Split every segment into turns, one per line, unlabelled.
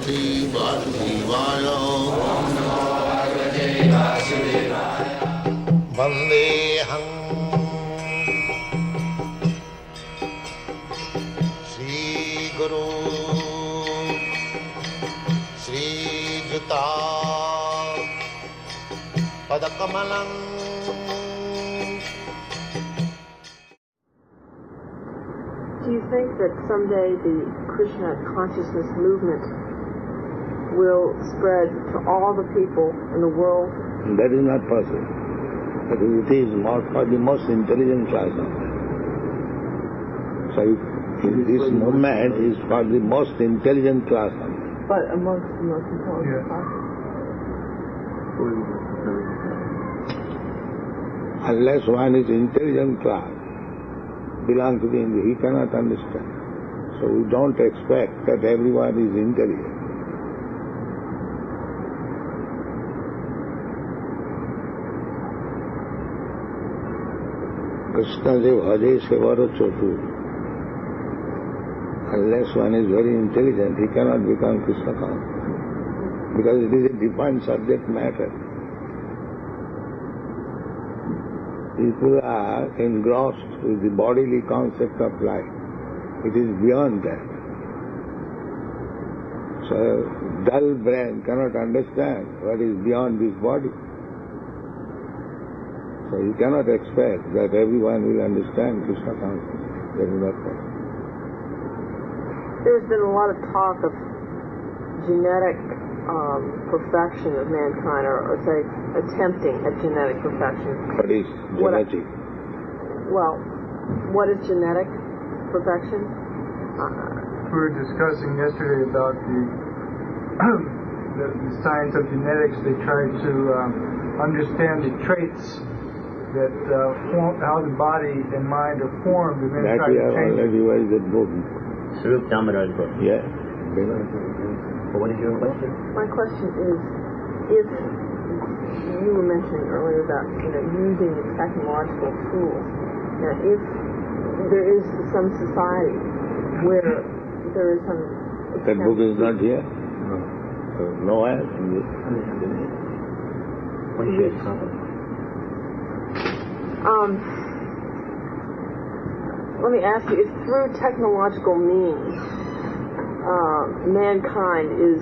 Bhagavate Vasudevaya. Vandeham Shri Guru Shri Juta Padakamalam.
Do you think that someday the Krishna consciousness movement will spread to all the people in the world?
That is not possible. Because it is more for the most intelligent class of men. So this movement is for the most intelligent class of men.
But amongst the most intelligent class?
Unless one is intelligent class, belong to the India, he cannot understand. So we don't expect that everyone is intelligent. Krishna says, Bhaje Sevaro Chotu. Unless one is very intelligent, he cannot become Krishna conscious. Because it is a defined subject matter. People are engrossed with the bodily concept of life. It is beyond that. So a dull brain cannot understand what is beyond this body. So you cannot expect that everyone will understand Krishna consciousness. That is not possible.
There's been a lot of talk of genetic perfection of mankind, or say, attempting at genetic perfection.
What is genetic?
What is genetic perfection?
We were discussing yesterday about the science of genetics. They try to understand the traits that form, how the body and mind are formed, and then
that
try
we
to
have
change
already revised that book.
Swarup Damodar's book.
Yeah.
What is your question?
My question is, if you were mentioning earlier about using the technological tools, now if there is some society where there is some...
That book is not here?
No.
Nowhere?
What is your comment?
Let me ask you, if through technological means mankind is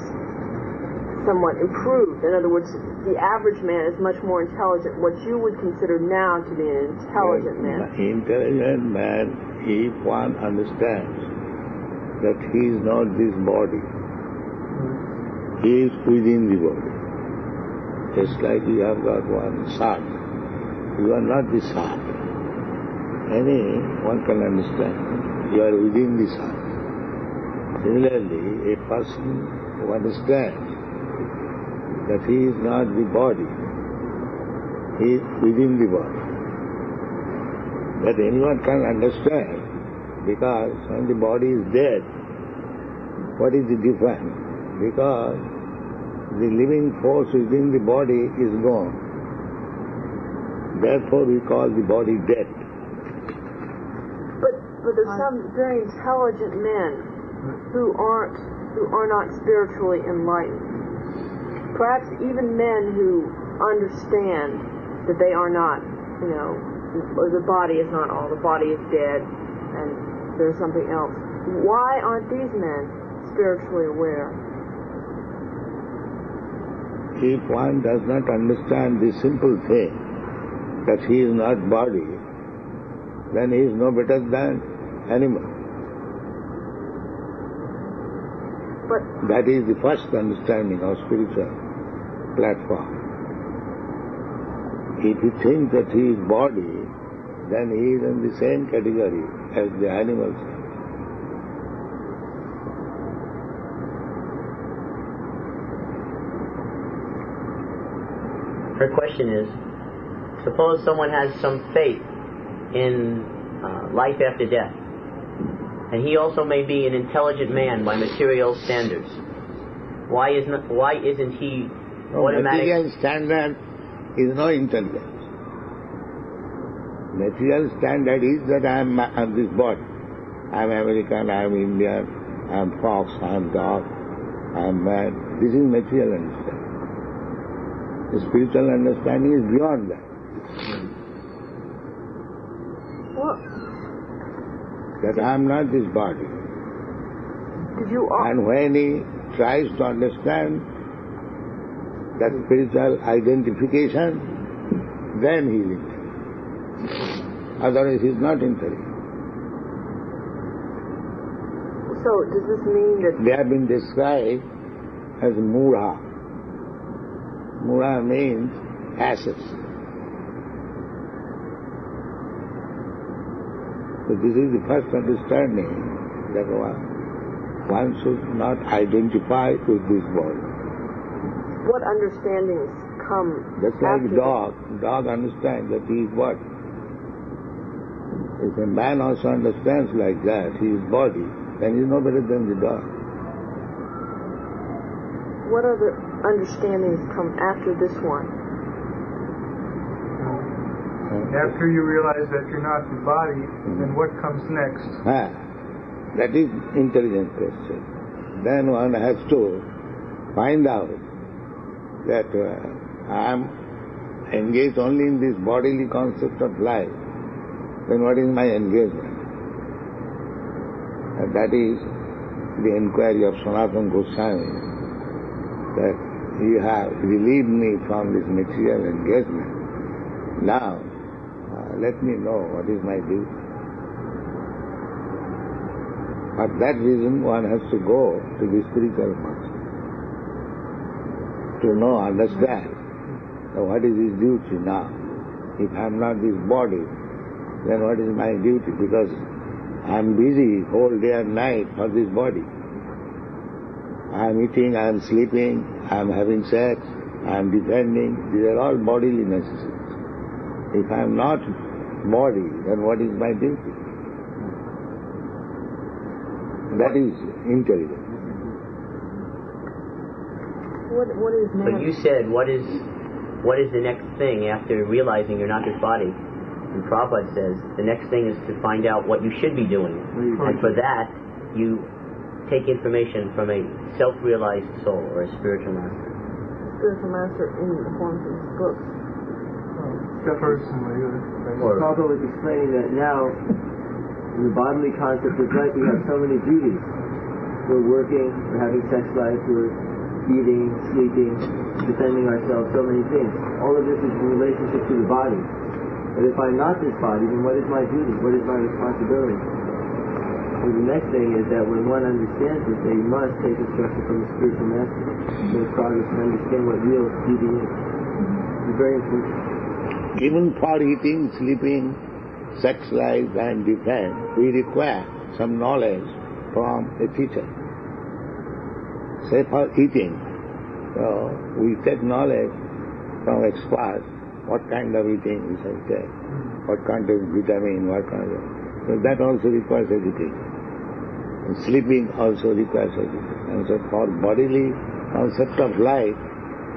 somewhat improved, in other words, the average man is much more intelligent, what you would consider now to be an intelligent man.
Intelligent man, if one understands that he is not this body, he is within the body. Just like you have got one son, you are not the son. Anyone can understand. You are within the sun. Similarly, a person who understands that he is not the body, he is within the body. That anyone can understand, because when the body is dead, what is the difference? Because the living force within the body is gone. Therefore we call the body dead.
But there's some very intelligent men who are not spiritually enlightened. Perhaps even men who understand that they are not, or the body is not all, the body is dead, and there's something else. Why aren't these men spiritually aware?
If one does not understand this simple thing, that he is not body, then he is no better than animal.
But
that is the first understanding of spiritual platform. If he thinks that he is body, then he is in the same category as the animals.
Her question is, suppose someone has some faith in life after death, and he also may be an intelligent man by material standards. Why isn't he automatic?
Material standard is no intelligence. Material standard is that I am this body. I am American, I am Indian, I am fox, I am dog. I am mad. This is material understanding. The spiritual understanding is beyond that.
Well,
That I am not this body.
did you
And when he tries to understand that spiritual identification, then he is intelligent. Otherwise he is not intelligent.
So does this mean that
They have been described as mura. Mura means asses. So this is the first understanding that one should not identify with this body.
what understandings come
Just like
after
dog understands that he is what? If a man also understands like that, he is body, then he is no better than the dog.
What other understandings come after this one?
After you realize that you're not the body, then what comes next?
That is intelligent question. Then one has to find out that I am engaged only in this bodily concept of life. Then what is my engagement? And that is the inquiry of Sanatana Goswami, that you have relieved me from this material engagement. Now, let me know what is my duty. For that reason, one has to go to the spiritual master to know, understand what is his duty now. If I am not this body, then what is my duty? Because I am busy whole day and night for this body. I am eating, I am sleeping, I am having sex, I am defending. These are all bodily necessities. If I am not body, then what is my duty? That is intelligence.
What is man?
But you said, what is the next thing after realizing you're not this body? And Prabhupada says, the next thing is to find out what you should be doing. And for that, you take information from a self-realized soul or a spiritual master.
Spiritual master in the forms of his books.
Personally,
Prabhupada was explaining that now, in the bodily concept of life, we have so many duties. We're working, we're having sex life, we're eating, sleeping, defending ourselves, so many things. All of this is in relationship to the body. But if I'm not this body, then what is my duty? What is my responsibility? So the next thing is that when one understands this, they must take instruction from the spiritual master to make progress and understand what real duty is. It's very important.
Even for eating, sleeping, sex life and defense, we require some knowledge from a teacher. Say for eating, so we take knowledge from experts, what kind of eating we shall take, what contains vitamin, what kind of... So that also requires education. And sleeping also requires education. And so for bodily concept of life,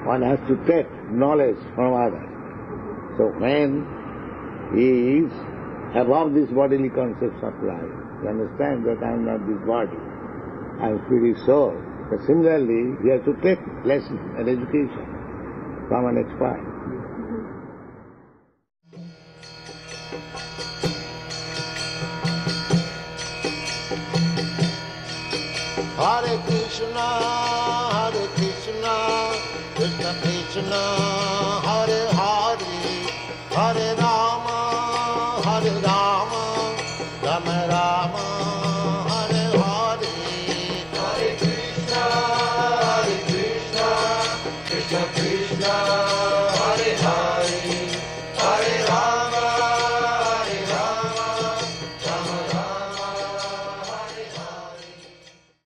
one has to take knowledge from others. So when he is above this bodily concepts of life, he understands that I am not this body, I am spirit soul. But similarly, he has to take lesson and education from an expert.
Hare Krishna, Krishna Krishna, Hare Hare, Hare Rama, Rama Rama, Hare Hare. Hare Krishna, Krishna Krishna, Hare Hare, Hare